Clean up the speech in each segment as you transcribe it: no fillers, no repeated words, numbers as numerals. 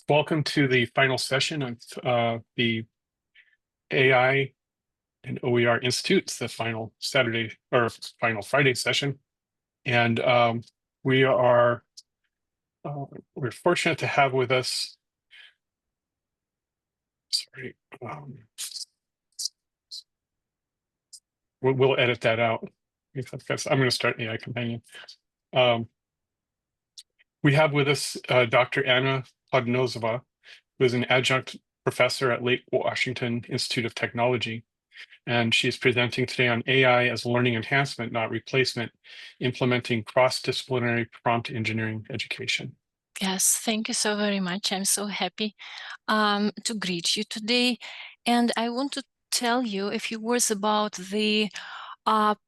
Welcome to the final session of the AI and OER Institutes, the final Saturday or final Friday session. And we are we're fortunate to have with us. Sorry, we'll edit that out because I'm going to start AI Companion. We have with us Dr. Anna Podnozova, who is an adjunct professor at Lake Washington Institute of Technology. And she's presenting today on AI as learning enhancement, not replacement, implementing cross-disciplinary prompt engineering education. Yes, thank you so very much. I'm so happy to greet you today. And I want to tell you a few words about the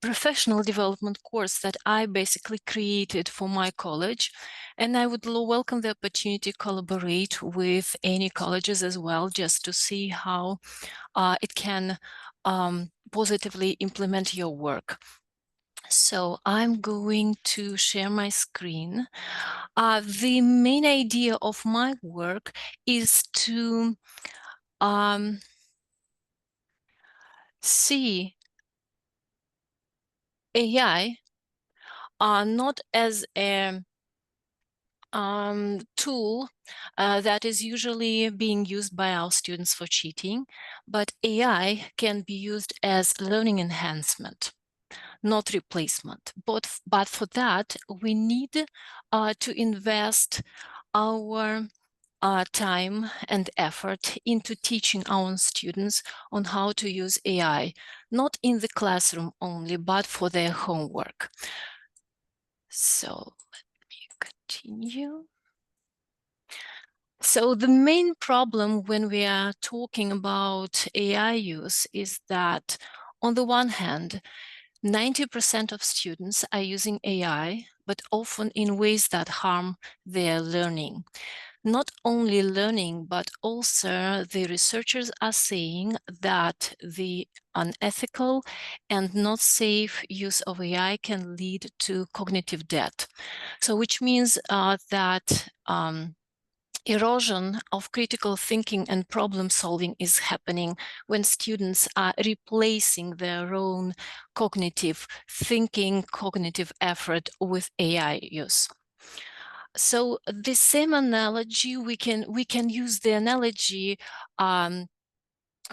professional development course that I basically created for my college. And I would welcome the opportunity to collaborate with any colleges as well, just to see how it can positively implement your work. So I'm going to share my screen. The main idea of my work is to see AI not as a tool that is usually being used by our students for cheating, but AI can be used as learning enhancement, not replacement. But for that, we need to invest our time and effort into teaching our students on how to use AI, not in the classroom only, but for their homework. So let me continue. So the main problem when we are talking about AI use is that, on the one hand, 90% of students are using AI, but often in ways that harm their learning. Not only learning, but also the researchers are saying that the unethical and not safe use of AI can lead to cognitive debt. So which means that erosion of critical thinking and problem solving is happening when students are replacing their own cognitive thinking, cognitive effort with AI use. So the same analogy, we can use the analogy,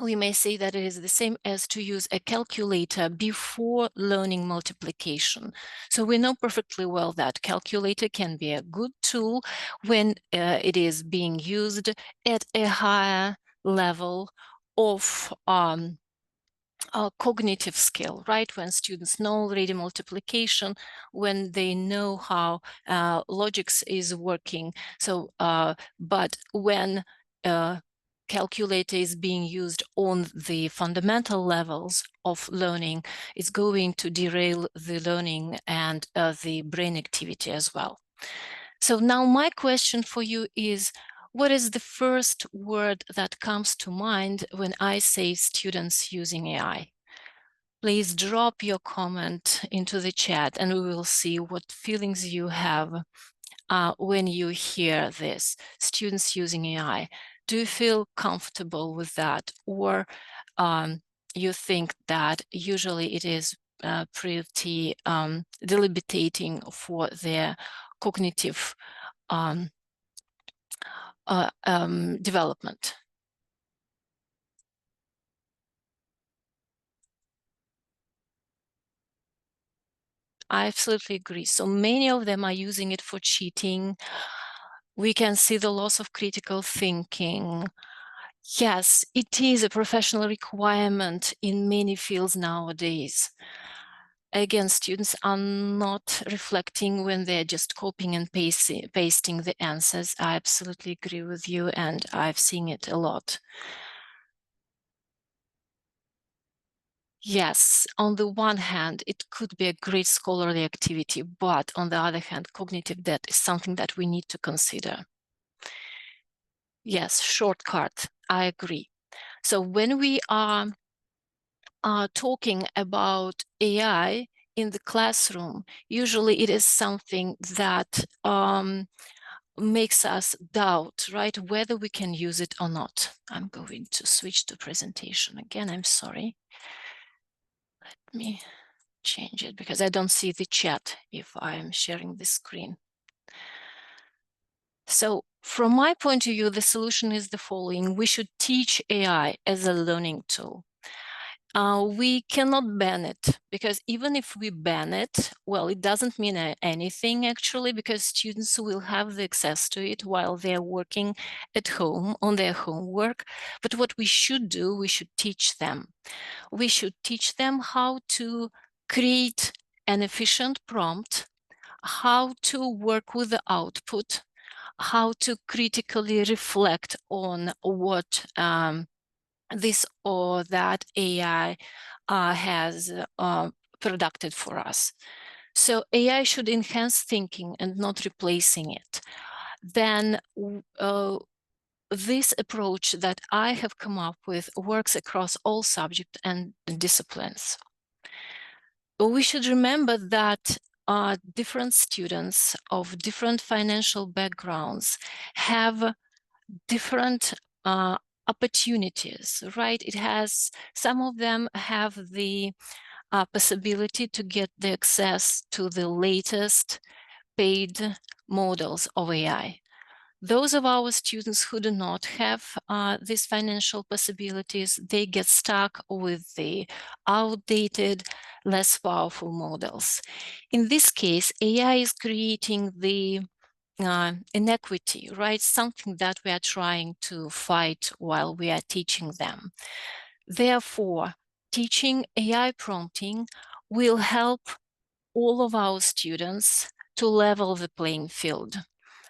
we may say that it is the same as to use a calculator before learning multiplication. So we know perfectly well that calculator can be a good tool when it is being used at a higher level of cognitive skill, right? When students know already multiplication, when they know how logics is working. So, but when calculator is being used on the fundamental levels of learning, it's going to derail the learning and the brain activity as well. So now my question for you is, what is the first word that comes to mind when I say students using AI? Please drop your comment into the chat and we will see what feelings you have when you hear this, students using AI. Do you feel comfortable with that? Or you think that usually it is pretty debilitating for their cognitive development? I absolutely agree. So many of them are using it for cheating. We can see the loss of critical thinking. Yes, it is a professional requirement in many fields nowadays. Again, students are not reflecting when they're just copying and pasting the answers. I absolutely agree with you, and I've seen it a lot. Yes, on the one hand, it could be a great scholarly activity, but on the other hand, cognitive debt is something that we need to consider. Yes, shortcut, I agree. So when we are talking about AI in the classroom, usually it is something that makes us doubt, right, whether we can use it or not. I'm going to switch to presentation again. I'm sorry. Let me change it because I don't see the chat if I'm sharing the screen. So from my point of view, the solution is the following. We should teach AI as a learning tool. We cannot ban it, because even if we ban it, well, it doesn't mean anything actually, because students will have the access to it while they're working at home on their homework. But what we should do, we should teach them. We should teach them how to create an efficient prompt, how to work with the output, how to critically reflect on what this or that AI has produced for us. So AI should enhance thinking and not replacing it. Then this approach that I have come up with works across all subjects and disciplines. We should remember that different students of different financial backgrounds have different opportunities, right? Some of them have the possibility to get the access to the latest paid models of AI. Those of our students who do not have these financial possibilities, they get stuck with the outdated, less powerful models. In this case, AI is creating the inequity, right? Something that we are trying to fight while we are teaching them. Therefore, teaching AI prompting will help all of our students to level the playing field.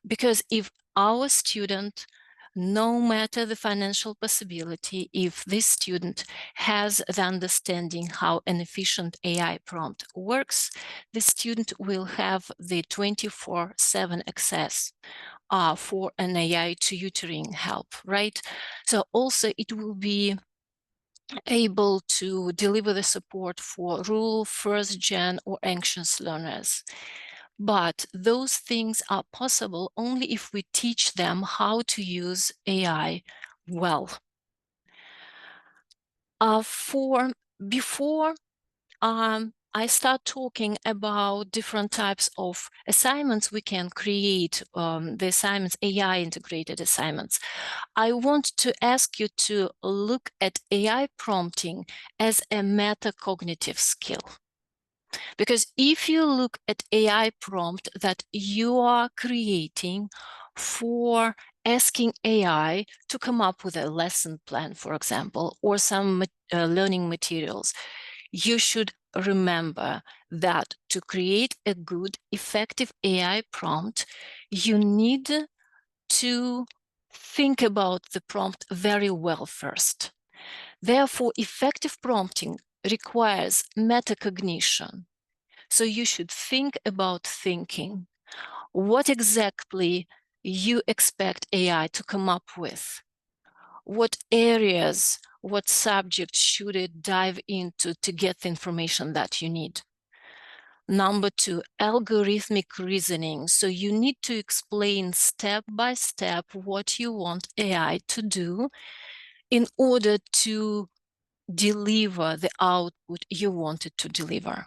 Because if our student, no matter the financial possibility, if this student has the understanding how an efficient AI prompt works, the student will have the 24/7 access for an AI tutoring help, right? So also it will be able to deliver the support for rural, first gen, or anxious learners. But those things are possible only if we teach them how to use AI well. Before I start talking about different types of assignments we can create, the assignments, AI integrated assignments, I want to ask you to look at AI prompting as a metacognitive skill. Because if you look at AI prompt that you are creating for asking AI to come up with a lesson plan, for example, or some learning materials, you should remember that to create a good, effective AI prompt, you need to think about the prompt very well first. Therefore, effective prompting requires metacognition. So you should think about thinking. What exactly you expect AI to come up with? What areas, what subjects should it dive into to get the information that you need? Number two, algorithmic reasoning. So you need to explain step by step what you want AI to do in order to deliver the output you want it to deliver.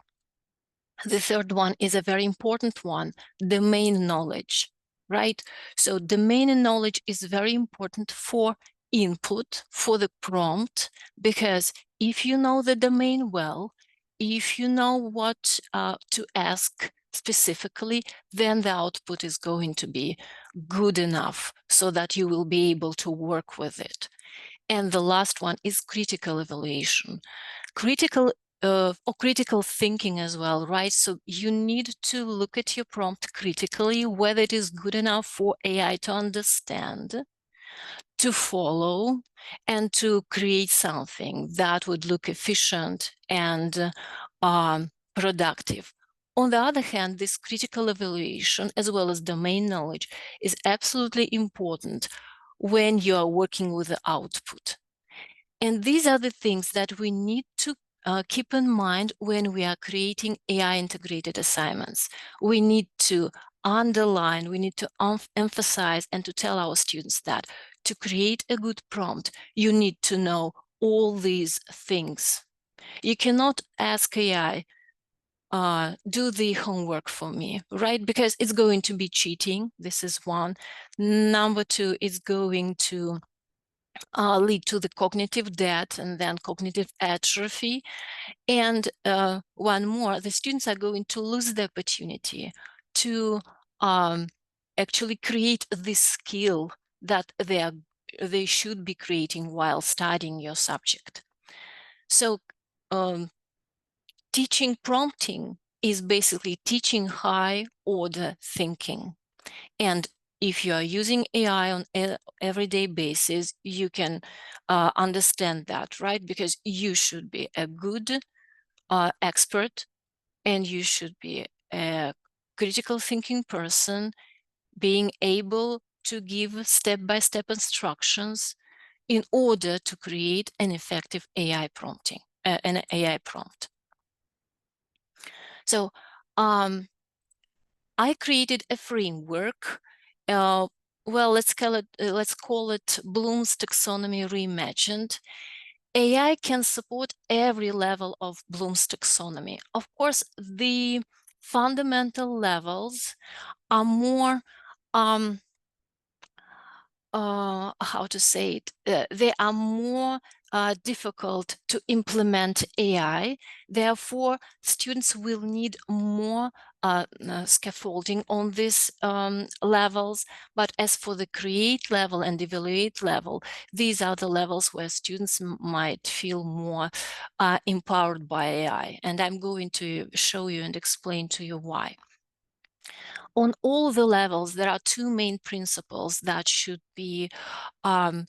The third one is a very important one, domain knowledge, right? So domain knowledge is very important for input, for the prompt, because if you know the domain well, if you know what to ask specifically, then the output is going to be good enough so that you will be able to work with it. And the last one is critical evaluation. Critical thinking as well, right? So you need to look at your prompt critically, whether it is good enough for AI to understand, to follow, and to create something that would look efficient and productive. On the other hand, this critical evaluation, as well as domain knowledge, is absolutely important when you are working with the output. And these are the things that we need to keep in mind when we are creating AI integrated assignments. We need to underline, we need to emphasize and to tell our students that to create a good prompt, you need to know all these things. You cannot ask AI, do the homework for me, right? Because it's going to be cheating. This is one. Number two, it's going to lead to the cognitive debt and then cognitive atrophy. And one more, the students are going to lose the opportunity to actually create this skill that they should be creating while studying your subject. So teaching prompting is basically teaching high order thinking. And if you are using AI on an everyday basis, you can understand that, right? Because you should be a good expert, and you should be a critical thinking person, being able to give step-by-step instructions in order to create an effective AI prompting, an AI prompt. So I created a framework. Well, let's call it Bloom's taxonomy reimagined. AI can support every level of Bloom's taxonomy. Of course, the fundamental levels are more how to say it, they are more difficult to implement AI. Therefore, students will need more scaffolding on these levels. But as for the create level and evaluate level, these are the levels where students might feel more empowered by AI. And I'm going to show you and explain to you why. On all the levels, there are two main principles that should be that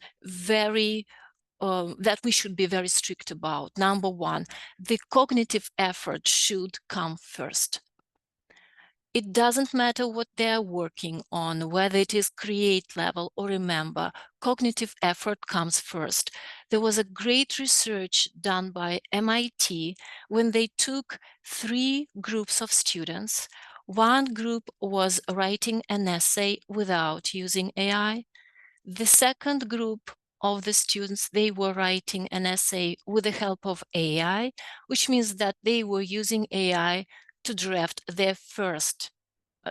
we should be very strict about. Number one, the cognitive effort should come first. It doesn't matter what they're working on, whether it is create level or remember, cognitive effort comes first. There was a great research done by MIT when they took 3 groups of students. One group was writing an essay without using AI. The second group of the students, they were writing an essay with the help of AI, which means that they were using AI to draft their first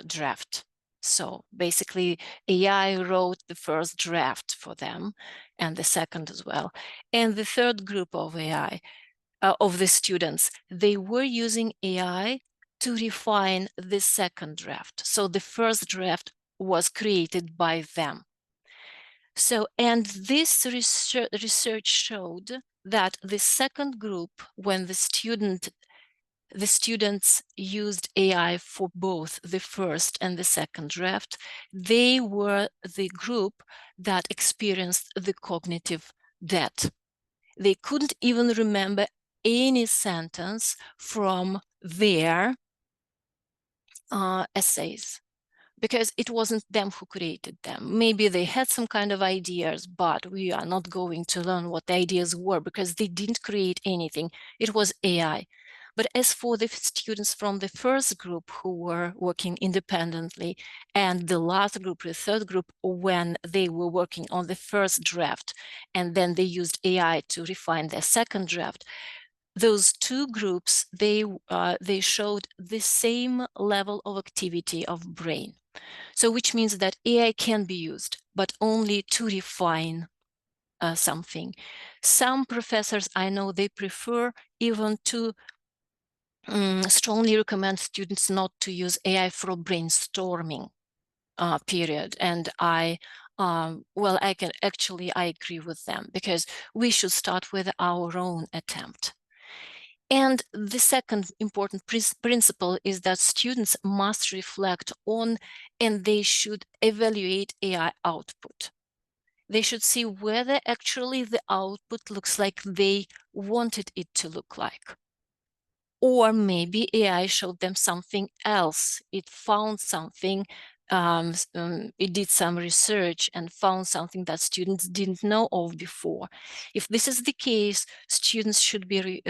draft. So basically, AI wrote the first draft for them, and the second as well. And the third group of AI, of the students, they were using AI to refine the second draft. So the first draft was created by them. So, and this research showed that the second group, when the students used AI for both the first and the second draft, they were the group that experienced the cognitive debt. They couldn't even remember any sentence from their essays, because it wasn't them who created them. Maybe they had some kind of ideas, but we are not going to learn what the ideas were because they didn't create anything. It was AI. But as for the students from the first group who were working independently, and the last group, the third group, when they were working on the first draft, and then they used AI to refine their second draft, those two groups, they showed the same level of activity of brain. So which means that AI can be used, but only to refine something. Some professors I know, they prefer even to strongly recommend students not to use AI for brainstorming period. And I agree with them, because we should start with our own attempt. And the second important principle is that students must reflect on and they should evaluate AI output. They should see whether actually the output looks like they wanted it to look like. Or maybe AI showed them something else. It found something, it did some research and found something that students didn't know of before. If this is the case, students should be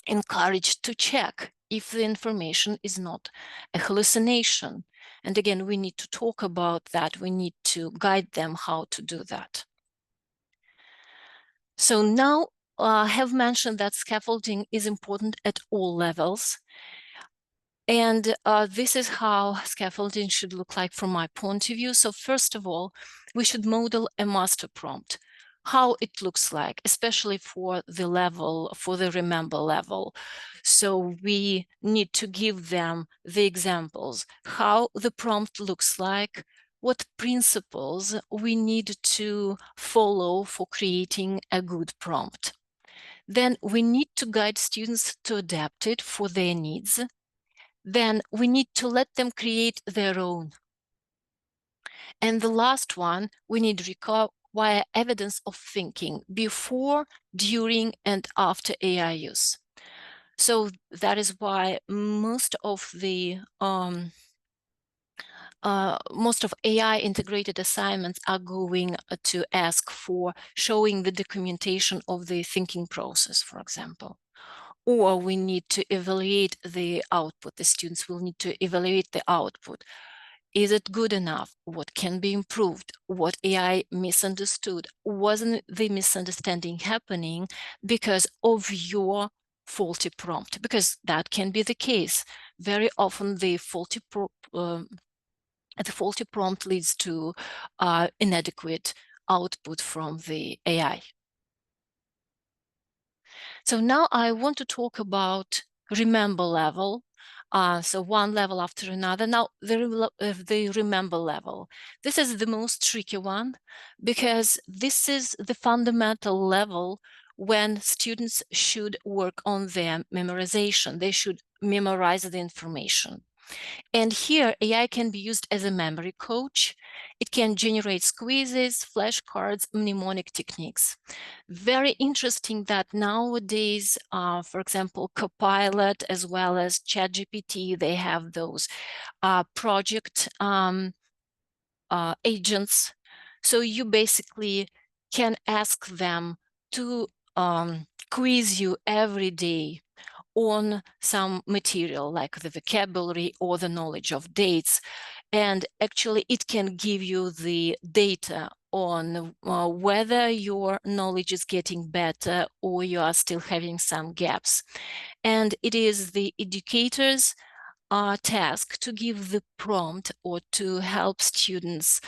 encouraged to check if the information is not a hallucination. And again, we need to talk about that. We need to guide them how to do that. So now I have mentioned that scaffolding is important at all levels. And this is how scaffolding should look like from my point of view. So first of all, we should model a master prompt, how it looks like, especially for the level, for the remember level. So we need to give them the examples, how the prompt looks like, what principles we need to follow for creating a good prompt. Then we need to guide students to adapt it for their needs. Then we need to let them create their own. And the last one, we need to require evidence of thinking before, during, and after AI use. So that is why most of AI integrated assignments are going to ask for showing the documentation of the thinking process, for example. Or we need to evaluate the output. The students will need to evaluate the output. Is it good enough? What can be improved? What AI misunderstood? Wasn't the misunderstanding happening because of your faulty prompt? Because that can be the case. Very often the faulty prompt leads to inadequate output from the AI. So now I want to talk about remember level. So one level after another. Now the remember level. This is the most tricky one because this is the fundamental level when students should work on their memorization. They should memorize the information. And here AI can be used as a memory coach. It can generate quizzes, flashcards, mnemonic techniques. Very interesting that nowadays, for example, Copilot as well as ChatGPT, they have those project agents. So you basically can ask them to quiz you every day on some material like the vocabulary or the knowledge of dates. And actually it can give you the data on whether your knowledge is getting better or you are still having some gaps. And it is the educator's task to give the prompt or to help students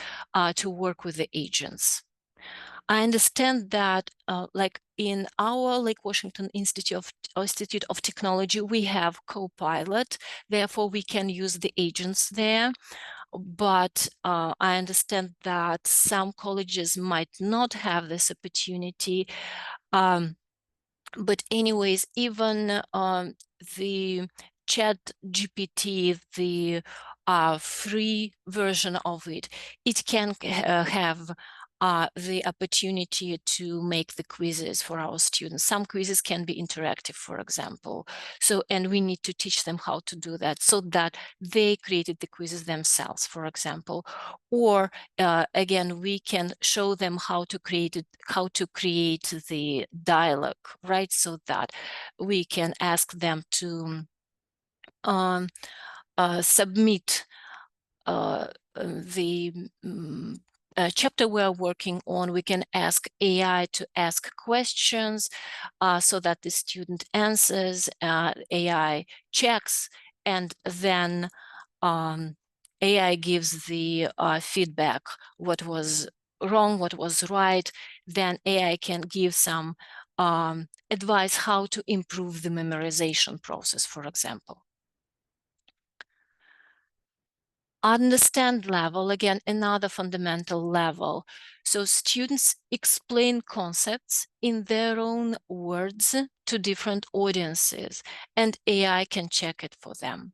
to work with the agents. I understand that like in our Lake Washington Institute of Technology, we have Copilot, therefore we can use the agents there. But I understand that some colleges might not have this opportunity. But anyways, even the ChatGPT, the free version of it, it can have the opportunity to make the quizzes for our students. Some quizzes can be interactive, for example. So, and we need to teach them how to do that so that they created the quizzes themselves, for example. Or again, we can show them how to create the dialogue, right? So that we can ask them to submit the chapter we're working on. We can ask AI to ask questions so that the student answers, AI checks, and then AI gives the feedback, what was wrong, what was right. Then AI can give some advice how to improve the memorization process, for example. Understand level, again, another fundamental level. So students explain concepts in their own words to different audiences, and AI can check it for them.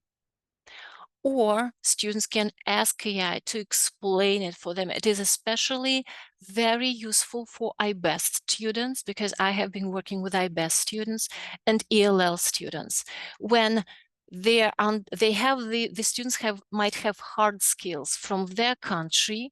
Or students can ask AI to explain it for them. It is especially very useful for IBEST students because I have been working with IBEST students and ELL students. When the students might have hard skills from their country,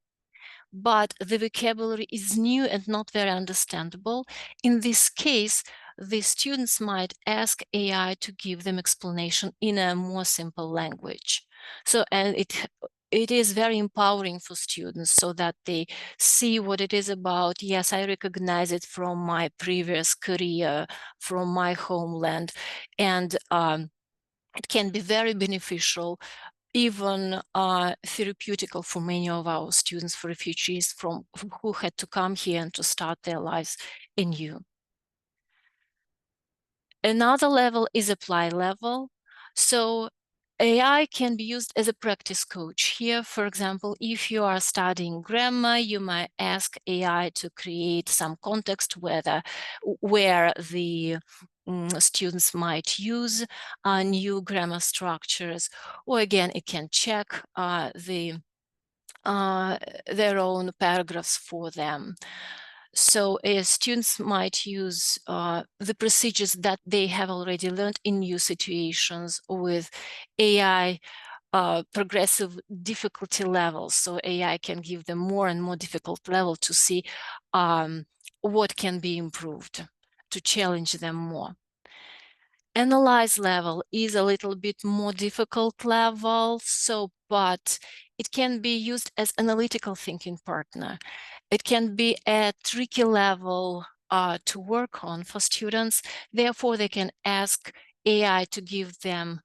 but the vocabulary is new and not very understandable. In this case, the students might ask AI to give them explanation in a more simple language. So, and it is very empowering for students so that they see what it is about. Yes, I recognize it from my previous career, from my homeland, and it can be very beneficial, even therapeutical for many of our students, for refugees who had to come here and to start their lives anew. Another level is apply level. So AI can be used as a practice coach. Here, for example, if you are studying grammar, you might ask AI to create some context where the students might use new grammar structures, or again, it can check their own paragraphs for them. So students might use the procedures that they have already learned in new situations with AI progressive difficulty levels. So AI can give them more and more difficult level to see what can be improved, to challenge them more. Analyze level is a little bit more difficult level, but it can be used as analytical thinking partner. It can be a tricky level to work on for students. Therefore, they can ask AI to give them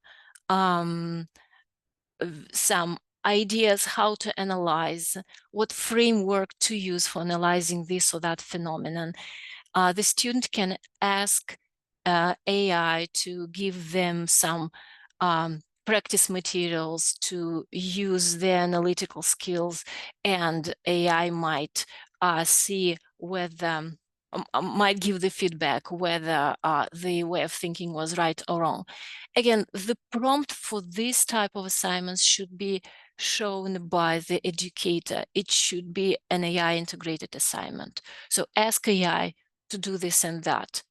some ideas how to analyze, what framework to use for analyzing this or that phenomenon. The student can ask AI to give them some practice materials to use their analytical skills, and AI might see whether might give the feedback whether the way of thinking was right or wrong. Again, the prompt for this type of assignments should be shown by the educator. It should be an AI integrated assignment. So ask AI to do this and that.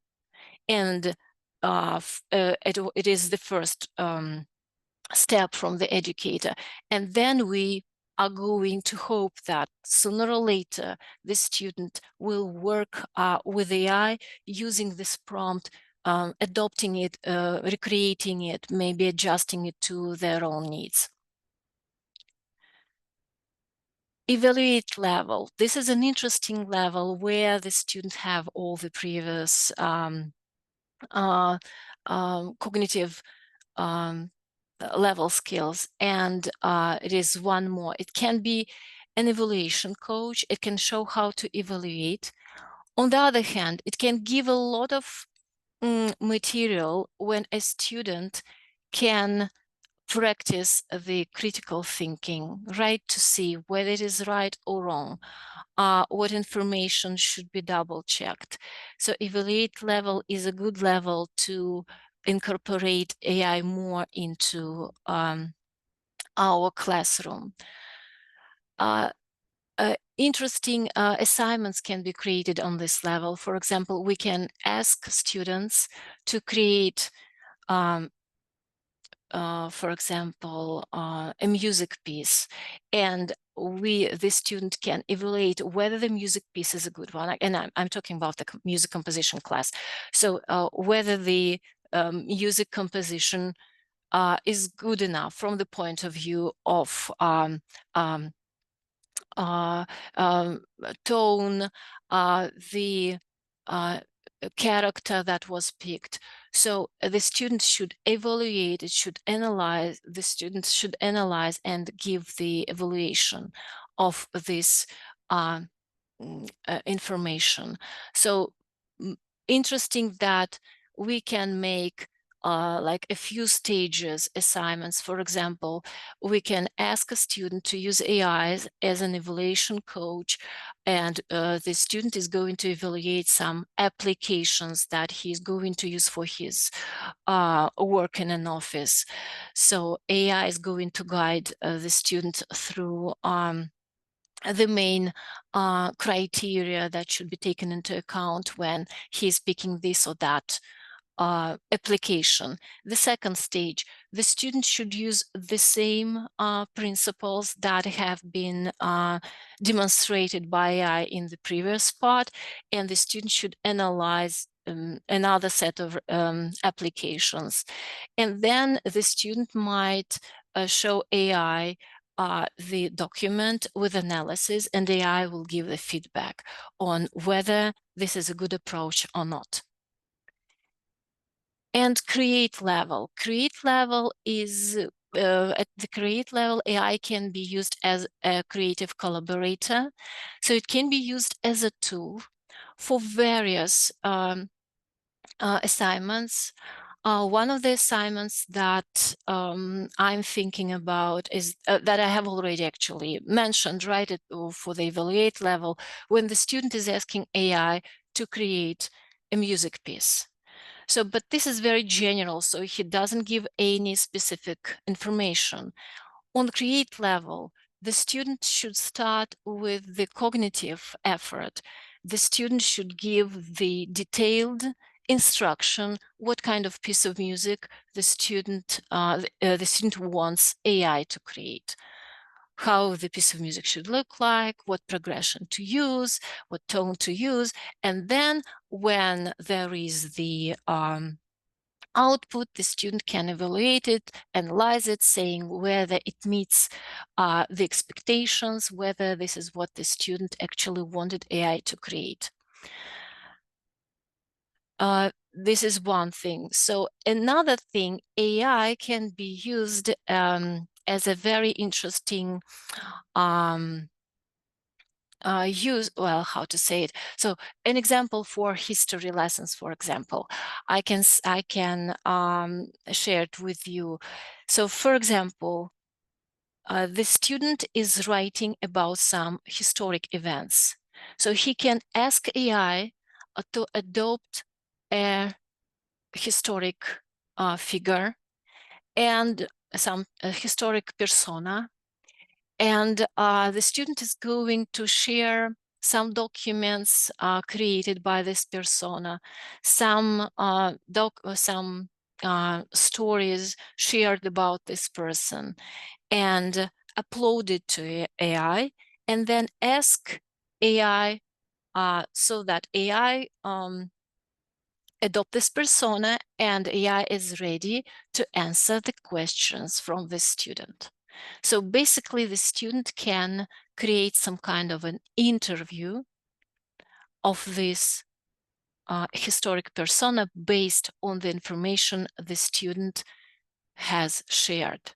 And it is the first step from the educator. And then we are going to hope that sooner or later, the student will work with AI using this prompt, adopting it, recreating it, maybe adjusting it to their own needs. Evaluate level. This is an interesting level where the students have all the previous cognitive level skills, and it is one more. It can be an evaluation coach. It can show how to evaluate. On the other hand, it can give a lot of material when a student can practice the critical thinking, right, to see whether it is right or wrong, what information should be double checked. So evaluate level is a good level to incorporate AI more into our classroom. Interesting assignments can be created on this level. For example, we can ask students to create for example, a music piece, and the student can evaluate whether the music piece is a good one. And I'm talking about the music composition class. So whether the music composition is good enough from the point of view of tone, the character that was picked. So the student should evaluate, it should analyze, the students should analyze and give the evaluation of this information. So interesting that we can make like a few stages assignments. For example, we can ask a student to use AI as an evaluation coach, and the student is going to evaluate some applications that he's going to use for his work in an office. So AI is going to guide the student through the main criteria that should be taken into account when he's picking this or that application. The second stage, the student should use the same principles that have been demonstrated by AI in the previous part, and the student should analyze another set of applications. And then the student might show AI the document with analysis, and AI will give the feedback on whether this is a good approach or not. And create level is at the create level, AI can be used as a creative collaborator. So it can be used as a tool for various assignments. One of the assignments that I'm thinking about is that I have already actually mentioned, right, for the evaluate level, when the student is asking AI to create a music piece. So, but this is very general, so he doesn't give any specific information. On the create level, the student should start with the cognitive effort. The student should give the detailed instruction, what kind of piece of music the student wants AI to create, how the piece of music should look like, what progression to use, what tone to use. And then when there is the output, the student can evaluate it, analyze it, saying whether it meets the expectations, whether this is what the student actually wanted AI to create. This is one thing. So another thing, AI can be used as a very interesting how to say it. So an example for history lessons, for example, I can share it with you. So for example, the student is writing about some historic events. So he can ask AI to adopt a historic figure and some historic persona. And the student is going to share some documents created by this persona, some stories shared about this person, and upload it to AI, and then ask AI so that AI adopt this persona, and AI is ready to answer the questions from the student. So basically, the student can create some kind of an interview of this historic persona based on the information the student has shared.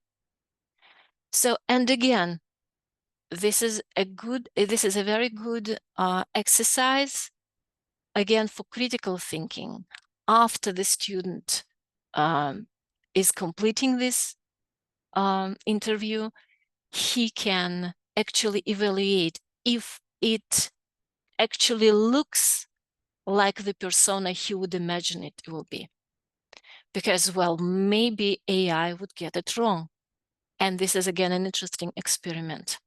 So, and again, this is a very good exercise, again, for critical thinking. After the student is completing this interview, he can actually evaluate if it actually looks like the persona he would imagine it will be. Because, well, maybe AI would get it wrong. And this is, again, an interesting experiment.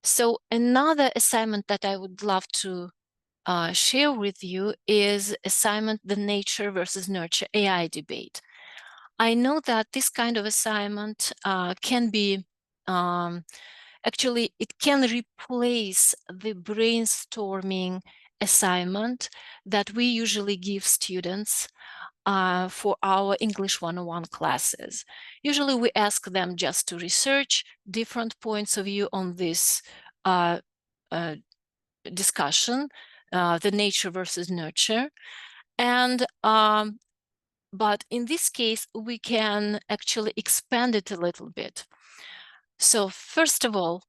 So another assignment that I would love to share with you is assignment, the nature versus nurture AI debate. I know that this kind of assignment can be, actually, it can replace the brainstorming assignment that we usually give students for our English 101 classes. Usually we ask them just to research different points of view on this discussion, the nature versus nurture. And but in this case, we can actually expand it a little bit. So first of all,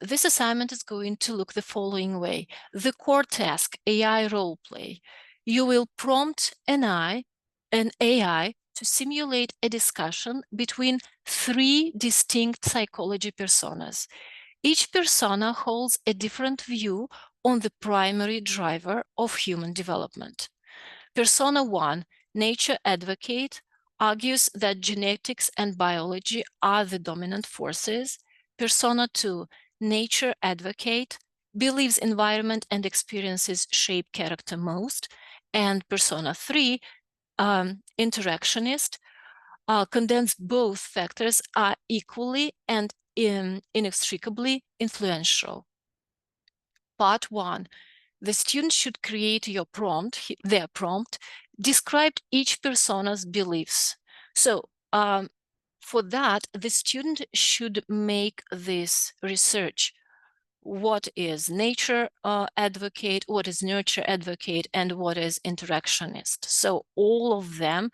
this assignment is going to look the following way. The core task, AI role play. You will prompt an AI to simulate a discussion between 3 distinct psychology personas. Each persona holds a different view on the primary driver of human development. Persona 1, nature advocate, argues that genetics and biology are the dominant forces. Persona 2, nature advocate, believes environment and experiences shape character most. And persona 3, interactionist, condemns both factors are equally and inextricably influential. Part 1. The student should create their prompt, describe each persona's beliefs. So for that, the student should make this research. What is nature advocate, what is nurture advocate, and what is interactionist. So all of them,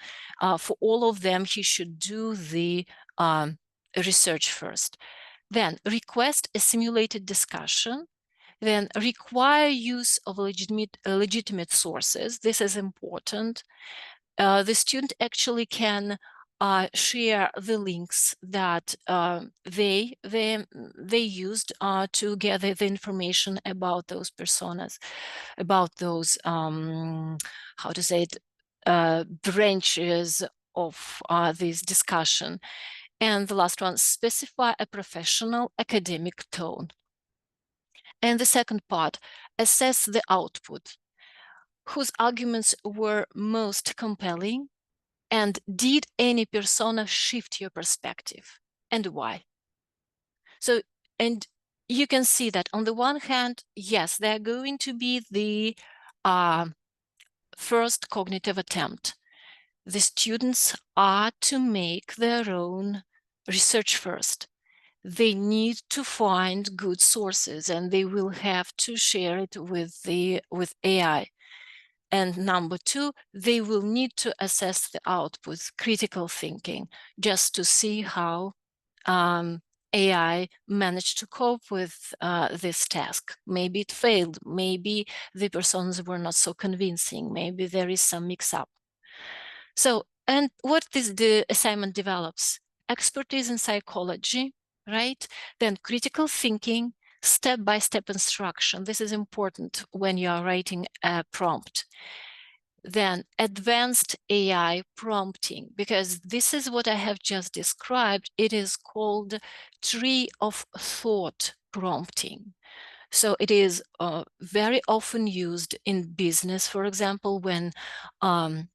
for all of them, he should do the research first. Then request a simulated discussion. Then require use of legitimate sources. This is important. The student actually can share the links that they used to gather the information about those personas, about those how to say it, branches of this discussion. And the last one, specify a professional academic tone. And the second part, assess the output. Whose arguments were most compelling? And did any persona shift your perspective, and why? So, and you can see that on the one hand, yes, they're going to be the first cognitive attempt. The students are to make their own research first. They need to find good sources, and they will have to share it with AI. And number two, they will need to assess the output, critical thinking, just to see how AI managed to cope with this task. Maybe it failed. Maybe the personas were not so convincing. Maybe there is some mix-up. So, and what the assignment develops? Expertise in psychology, right? Then critical thinking, step-by-step instruction. This is important when you are writing a prompt. Then advanced AI prompting, because this is what I have just described. It is called tree of thought prompting. So it is very often used in business, for example, when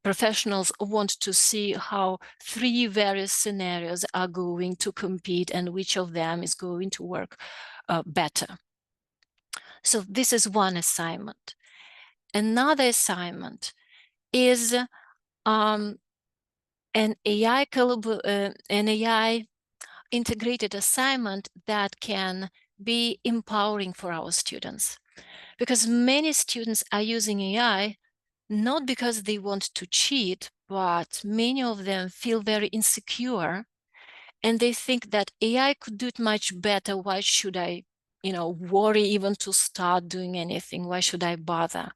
professionals want to see how 3 various scenarios are going to compete and which of them is going to work better. So this is one assignment. Another assignment is an AI integrated assignment that can be empowering for our students, because many students are using AI not because they want to cheat, but many of them feel very insecure and they think that AI could do it much better. Why should I, worry even to start doing anything? Why should I bother?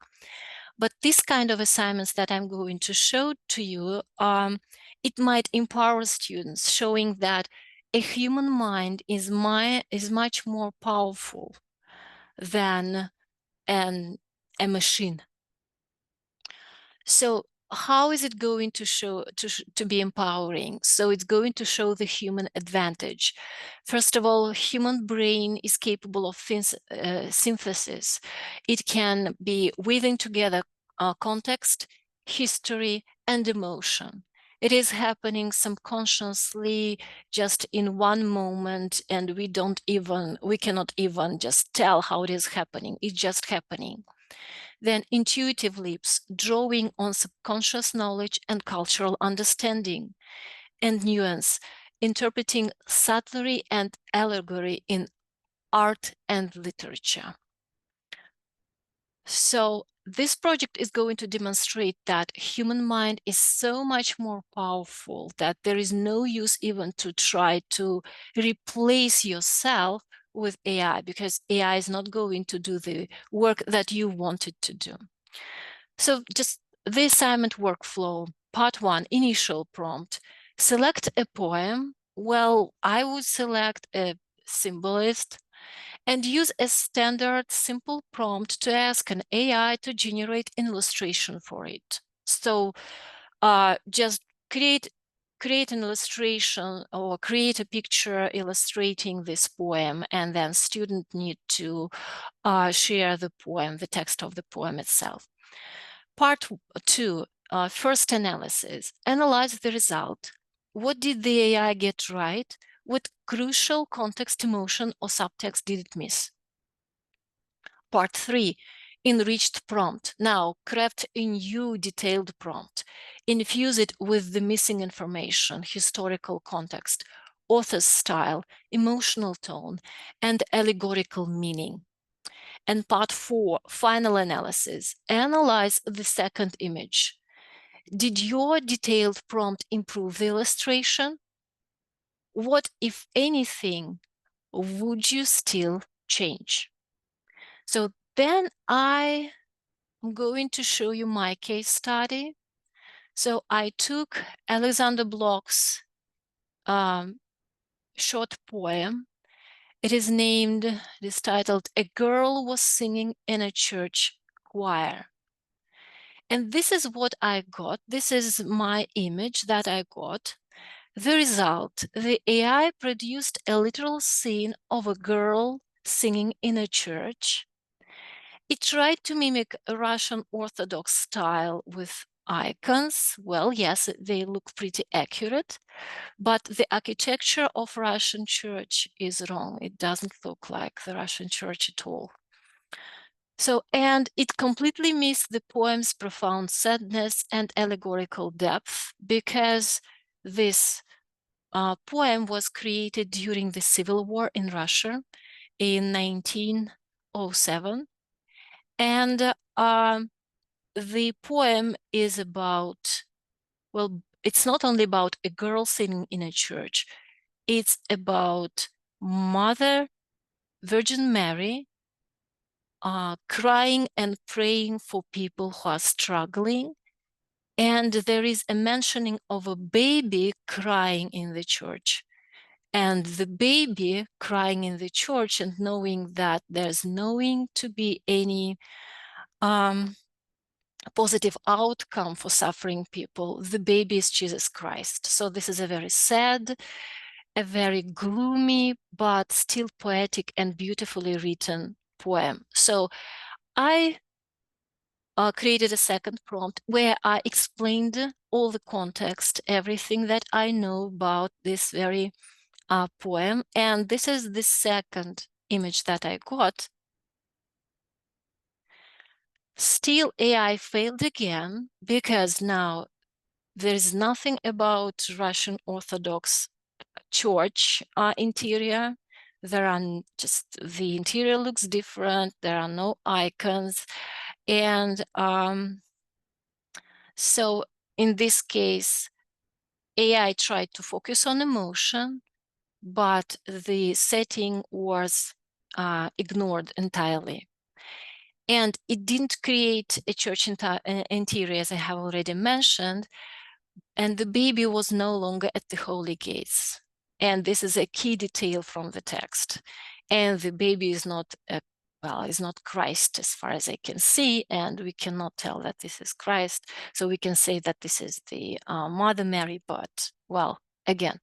But this kind of assignments that I'm going to show to you, it might empower students, showing that a human mind is much more powerful than a machine. So how is it going to show to be empowering? So it's going to show the human advantage. First of all, human brain is capable of synthesis. It can be weaving together context, history, and emotion. It is happening subconsciously, just in one moment, and we cannot even just tell how it is happening. It's just happening. Then intuitive leaps, drawing on subconscious knowledge and cultural understanding. And nuance, interpreting subtlety and allegory in art and literature. So this project is going to demonstrate that human mind is so much more powerful that there is no use even to try to replace yourself with AI, because AI is not going to do the work that you want it to do. So just the assignment workflow, part 1, initial prompt. Select a poem. Well, I would select a symbolist and use a standard simple prompt to ask an AI to generate an illustration for it. So just create an illustration or create a picture illustrating this poem, and then student need to share the poem, the text of the poem itself. Part 2, first analysis. Analyze the result. What did the AI get right? What crucial context, emotion, or subtext did it miss? Part 3, Enriched prompt. Now, craft a new detailed prompt. Infuse it with the missing information, historical context, author's style, emotional tone, and allegorical meaning. And part 4, final analysis. Analyze the second image. Did your detailed prompt improve the illustration? What, if anything, would you still change? So then I'm going to show you my case study. So I took Alexander Bloch's short poem. It is titled, "A Girl Was Singing in a Church Choir." And this is what I got. This is my image that I got. The result, the AI produced a literal scene of a girl singing in a church. It tried to mimic a Russian Orthodox style with icons. Well, yes, they look pretty accurate, but the architecture of Russian church is wrong. It doesn't look like the Russian church at all. So, and it completely missed the poem's profound sadness and allegorical depth, because this poem was created during the Civil War in Russia in 1907. And the poem is about, well, it's not only about a girl singing in a church, it's about Mother Virgin Mary crying and praying for people who are struggling. And there is a mentioning of a baby crying in the church. And the baby crying in the church and knowing that there's going to be any positive outcome for suffering people, the baby is Jesus Christ. So this is a very sad, a very gloomy, but still poetic and beautifully written poem. So I created a second prompt where I explained all the context, everything that I know about this very poem. And this is the second image that I got. Still, AI failed again, because now there is nothing about Russian Orthodox church interior. There are just, the interior looks different. There are no icons. And so in this case, AI tried to focus on emotion, but the setting was ignored entirely. And it didn't create a church interior, as I have already mentioned, and the baby was no longer at the holy gates. And this is a key detail from the text. And the baby is not, is not Christ as far as I can see, and we cannot tell that this is Christ. So we can say that this is the Mother Mary, but, well, again.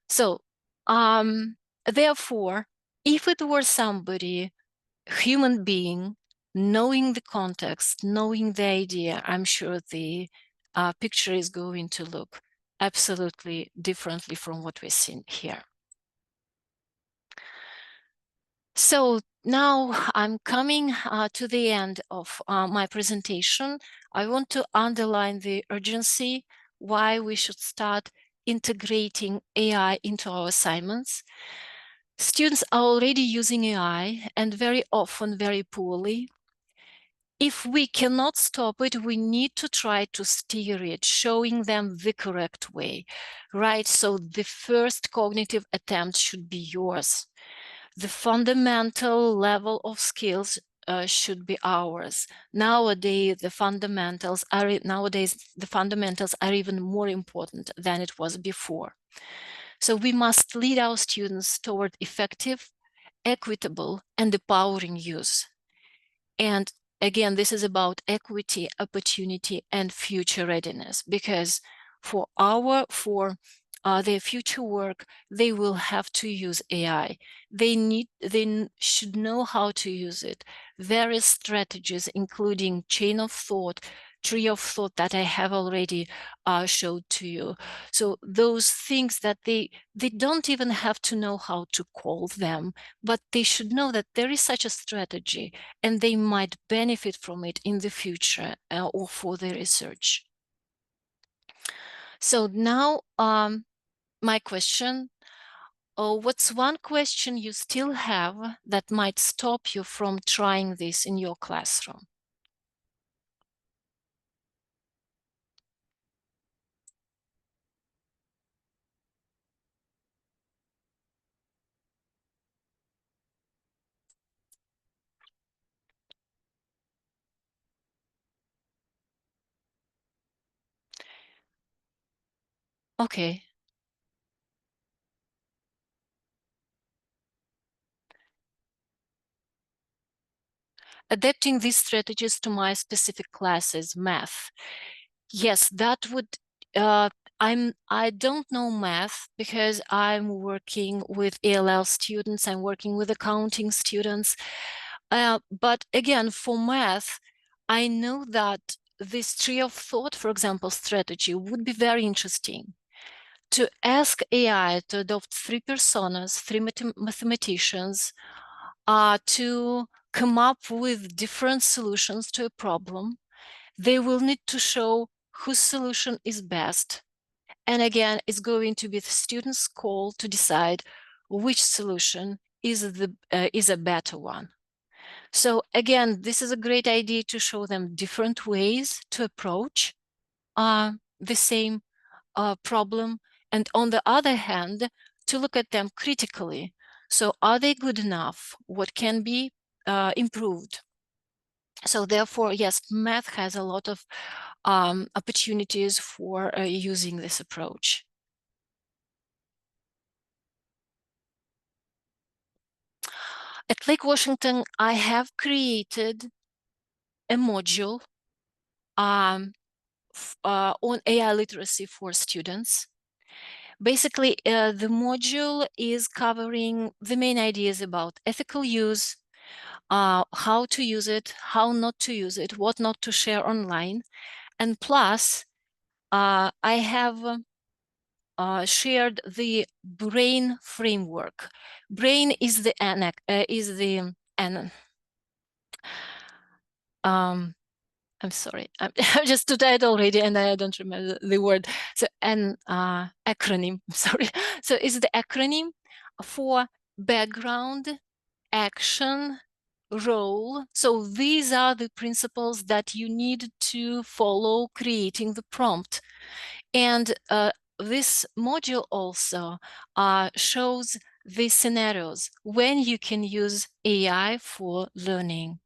So, therefore, if it were somebody, human being, knowing the context, knowing the idea, I'm sure the picture is going to look absolutely differently from what we're seeing here. So now I'm coming to the end of my presentation. I want to underline the urgency why we should start integrating AI into our assignments. Students are already using AI, and very often very poorly. If we cannot stop it, we need to try to steer it, showing them the correct way, right? So the first cognitive attempt should be yours. The fundamental level of skills should be ours. Nowadays, the fundamentals are even more important than it was before. So we must lead our students toward effective, equitable, and empowering use. And again, this is about equity, opportunity, and future readiness, because for their future work, they will have to use AI. They should know how to use it. Various strategies, including chain of thought, tree of thought that I have already showed to you. So those things that they don't even have to know how to call them, but they should know that there is such a strategy and they might benefit from it in the future or for their research. So now my question, what's one question you still have that might stop you from trying this in your classroom? Okay. Adapting these strategies to my specific classes, math. Yes, that would, I don't know math because I'm working with ELL students, I'm working with accounting students. But again, for math, I know that this tree of thought, for example, strategy would be very interesting. To ask AI to adopt 3 personas, 3 mathematicians, to come up with different solutions to a problem, they will need to show whose solution is best. And again, it's going to be the student's call to decide which solution is a better one. So again, this is a great idea to show them different ways to approach the same problem. And on the other hand, to look at them critically. So are they good enough? What can be improved? So therefore, yes, math has a lot of opportunities for using this approach. At Lake Washington, I have created a module on AI literacy for students. Basically, the module is covering the main ideas about ethical use, how to use it, how not to use it, what not to share online. And plus, I have shared the BRAIN framework. BRAIN is the I'm sorry, I'm just too tired already and I don't remember the word. So an acronym, sorry. So it's the acronym for background, action, role. So these are the principles that you need to follow creating the prompt. And this module also shows the scenarios when you can use AI for learning.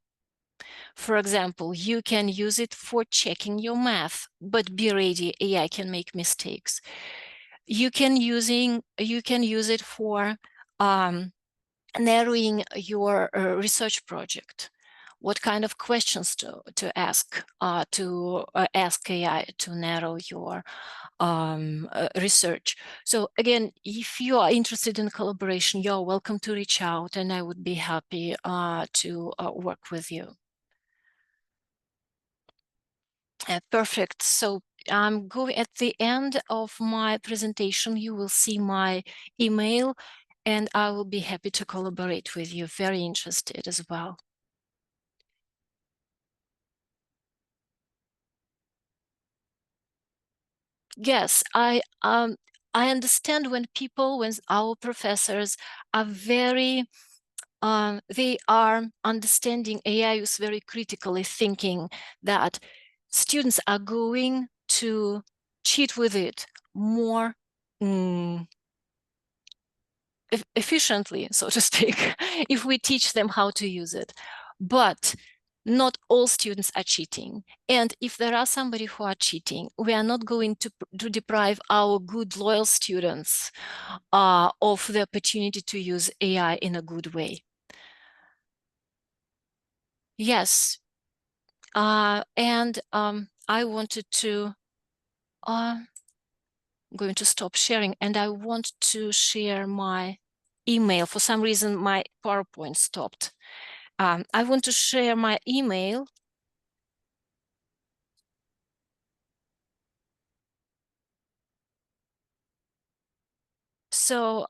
For example, you can use it for checking your math, but be ready, AI can make mistakes. You can use it for narrowing your research project. What kind of questions to ask ask AI to narrow your research. So again, if you are interested in collaboration, you're welcome to reach out and I would be happy to work with you. Perfect. So I'm going at the end of my presentation, you will see my email and I will be happy to collaborate with you. Very interested as well. Yes, I understand when our professors are very they are understanding AI use very critically, thinking that students are going to cheat with it more efficiently, so to speak, if we teach them how to use it. But not all students are cheating. And if there are somebody who are cheating, we are not going to deprive our good, loyal students of the opportunity to use AI in a good way. Yes. And I wanted to, I'm going to stop sharing and I want to share my email. For some reason, my PowerPoint stopped. I want to share my email. So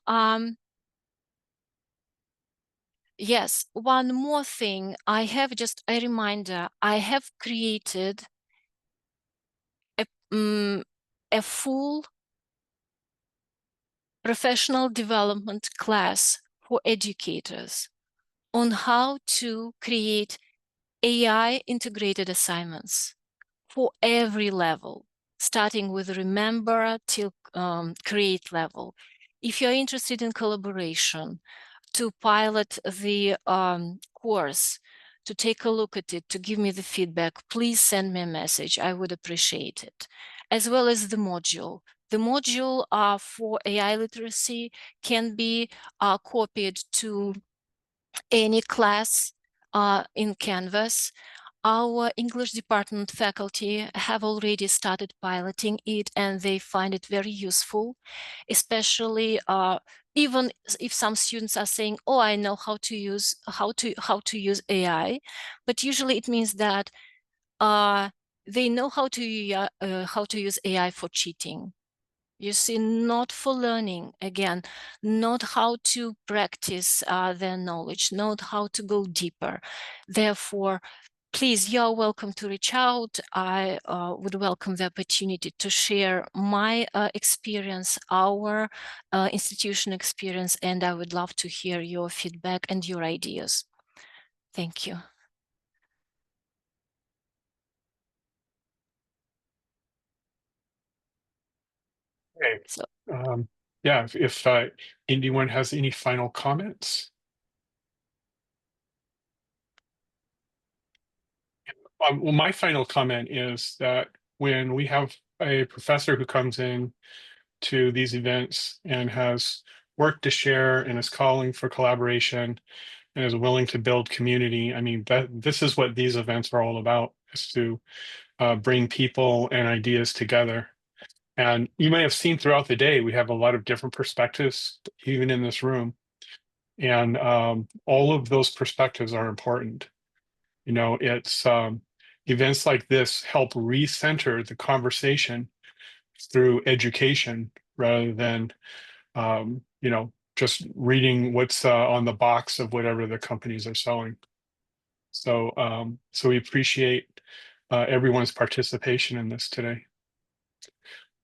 yes, one more thing. I have just a reminder. I have created a full professional development class for educators on how to create AI integrated assignments for every level, starting with remember till create level. If you're interested in collaboration, to pilot the course, to take a look at it, to give me the feedback, please send me a message. I would appreciate it. As well as the module. The module for AI literacy can be copied to any class in Canvas. Our English department faculty have already started piloting it, and they find it very useful, especially even if some students are saying, "Oh, I know how to use AI," but usually it means that they know how to use AI for cheating. You see, not for learning, again, not how to practice their knowledge, not how to go deeper. Therefore, please, you're welcome to reach out. I would welcome the opportunity to share my experience, our institution experience, and I would love to hear your feedback and your ideas. Thank you. Okay. So, Yeah, if anyone has any final comments. Well, my final comment is that when we have a professor who comes in to these events and has work to share and is calling for collaboration and is willing to build community, I mean, this is what these events are all about, is to bring people and ideas together. And you may have seen throughout the day, we have a lot of different perspectives, even in this room. And all of those perspectives are important. You know, it's events like this help recenter the conversation through education rather than, you know, just reading what's on the box of whatever the companies are selling. So, so we appreciate everyone's participation in this today.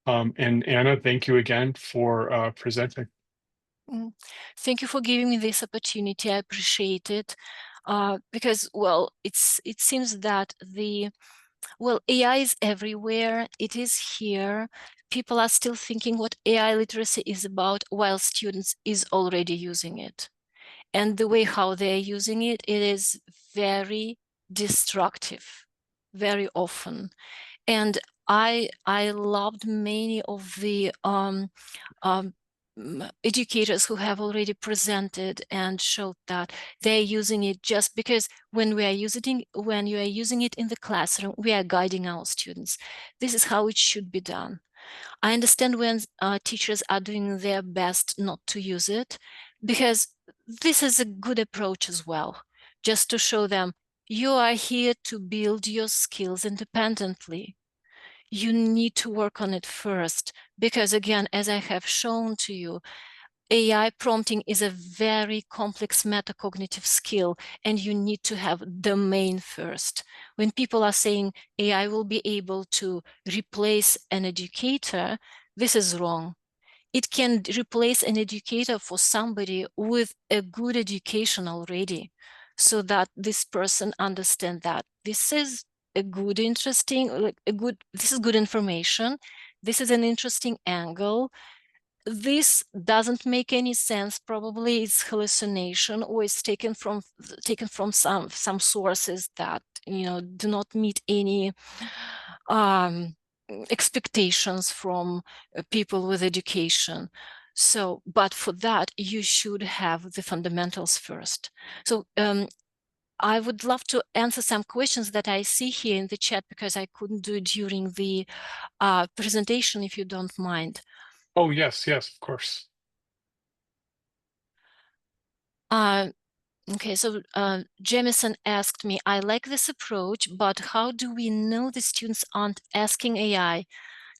And Anna, thank you again for presenting. Thank you for giving me this opportunity. I appreciate it. Because, well, it seems that AI is everywhere. It is here. People are still thinking what AI literacy is about, while students is already using it. And the way how they're using it, it is very destructive, very often. And I loved many of the educators who have already presented and showed that they're using it just because when you are using it in the classroom, we are guiding our students. This is how it should be done. I understand when teachers are doing their best not to use it, because this is a good approach as well, just to show them you are here to build your skills independently. You need to work on it first, because again, as I have shown to you, AI prompting is a very complex metacognitive skill, and you need to have domain first. When people are saying AI will be able to replace an educator, this is wrong. It can replace an educator for somebody with a good education already, so that this person understands that this is a good, interesting, this is good information. This is an interesting angle. This doesn't make any sense. Probably it's hallucination, or it's taken from some sources that do not meet any expectations from people with education. So, but for that, you should have the fundamentals first. So I would love to answer some questions that I see here in the chat, because I couldn't do it during the presentation, if you don't mind. Oh, yes, yes, of course. Okay, so Jamison asked me, I like this approach, but how do we know the students aren't asking AI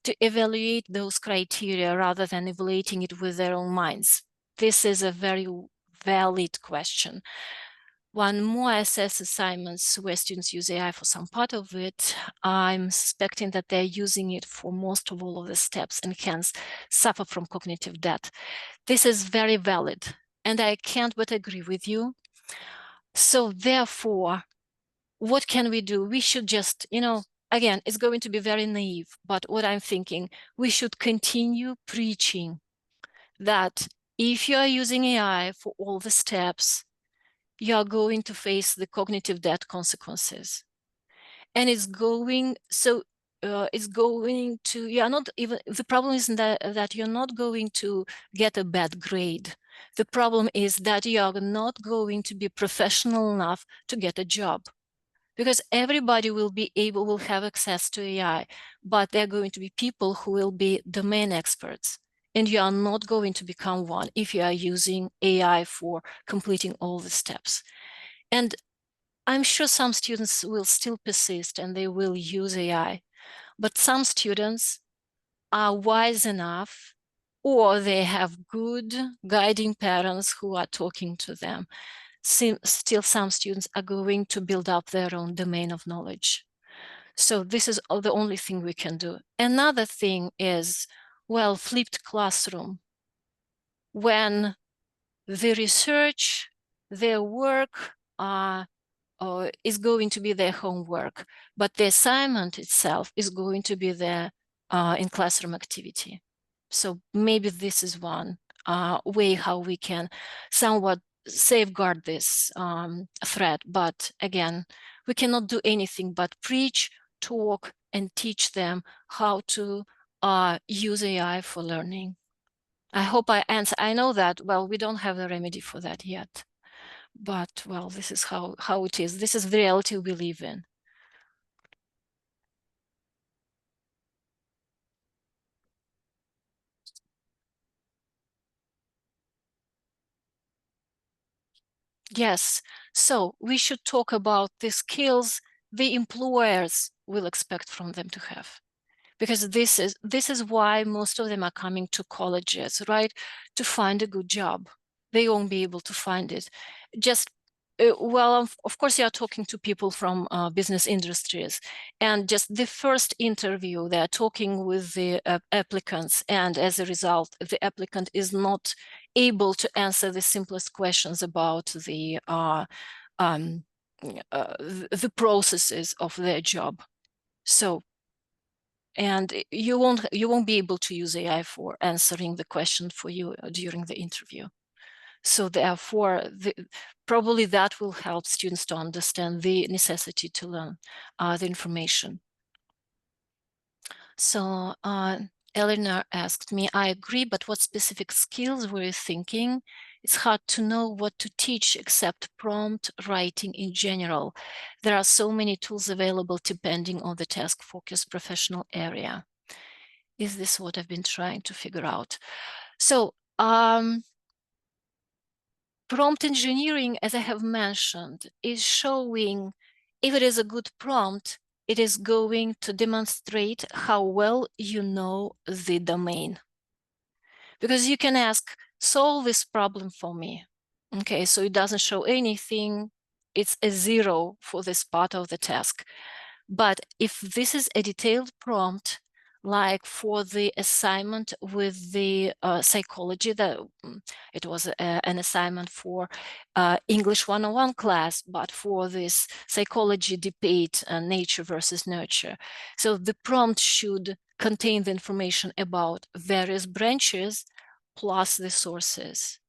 to evaluate those criteria rather than evaluating it with their own minds? This is a very valid question. When more I assess assignments where students use AI for some part of it, I'm suspecting that they're using it for most of all of the steps and hence suffer from cognitive debt. This is very valid, and I can't but agree with you. So therefore, what can we do? We should just, again, it's going to be very naive, but what I'm thinking, we should continue preaching that if you are using AI for all the steps, you are going to face the cognitive debt consequences. And it's going to, you're not even, the problem isn't that you're not going to get a bad grade. The problem is that you are not going to be professional enough to get a job, because everybody will have access to AI, but there are going to be people who will be domain experts. And you are not going to become one if you are using AI for completing all the steps. And I'm sure some students will still persist and they will use AI, but some students are wise enough, or they have good guiding parents who are talking to them. Still, some students are going to build up their own domain of knowledge. So this is the only thing we can do. Another thing is, well, flipped classroom. When the research, their work is going to be their homework, but the assignment itself is going to be their in-classroom activity. So maybe this is one way how we can somewhat safeguard this threat. But again, we cannot do anything but preach, talk, and teach them how to use AI for learning. I hope I answer. I know that, well, we don't have a remedy for that yet. But, well, this is how it is. This is the reality we live in. Yes, so we should talk about the skills the employers will expect from them to have. Because this is why most of them are coming to colleges, right? To find a good job. They won't be able to find it. Just, well, of course, you are talking to people from business industries, and just the first interview, they're talking with the applicants, and as a result, the applicant is not able to answer the simplest questions about the processes of their job. So, and you won't be able to use AI for answering the question for you during the interview. So therefore, probably that will help students to understand the necessity to learn the information. So Eleanor asked me, I agree, but what specific skills were you thinking? It's hard to know what to teach except prompt writing in general. There are so many tools available depending on the task focused professional area. Is this what I've been trying to figure out? So prompt engineering, as I have mentioned, is showing if it is a good prompt, it is going to demonstrate how well you know the domain. Because you can ask, solve this problem for me. Okay, so it doesn't show anything. It's a 0 for this part of the task. But if this is a detailed prompt, like for the assignment with the psychology, that it was an assignment for English 101 class, but for this psychology debate, nature versus nurture. So the prompt should contain the information about various branches plus the sources.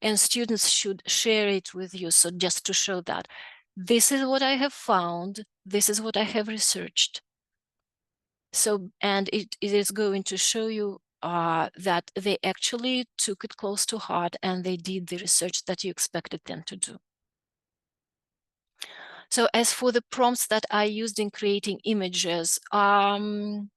And students should share it with you. So just to show that this is what I have found, this is what I have researched. So, and it is going to show you that they actually took it close to heart and they did the research that you expected them to do. So as for the prompts that I used in creating images, well,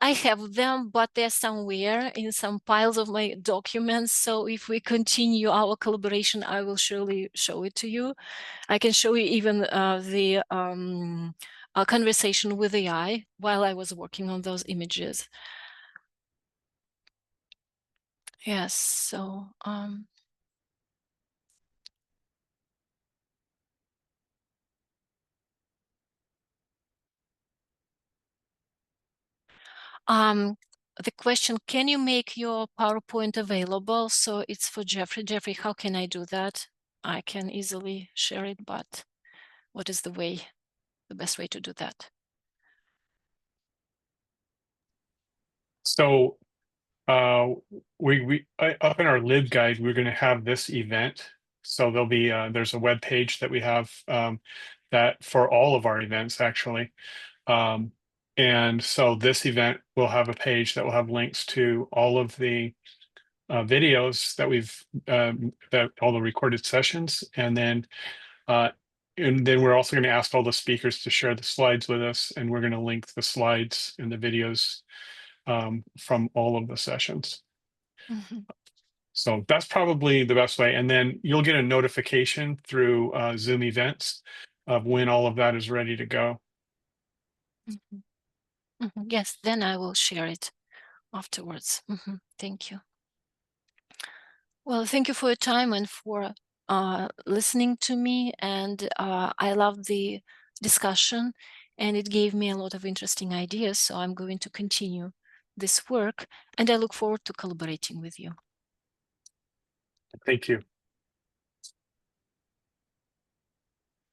I have them, but they're somewhere in some piles of my documents. So if we continue our collaboration, I will surely show it to you. I can show you even the a conversation with AI while I was working on those images. Yes, so the question, can you make your PowerPoint available so it's for Jeffrey? Jeffrey, how can I do that? I can easily share it, but what is the best way to do that? So we up in our LibGuide, we're going to have this event. So there'll be there's a web page that we have that for all of our events actually. And so this event will have a page that will have links to all of the videos that that all the recorded sessions, and then we're also going to ask all the speakers to share the slides with us, and we're going to link the slides and the videos from all of the sessions. Mhm. So that's probably the best way. And then you'll get a notification through Zoom events of when all of that is ready to go. Mhm. Mhm. Yes, then I will share it afterwards. Thank you. Well, thank you for your time and for listening to me. And I love the discussion, and it gave me a lot of interesting ideas. So I'm going to continue this work, and I look forward to collaborating with you. Thank you.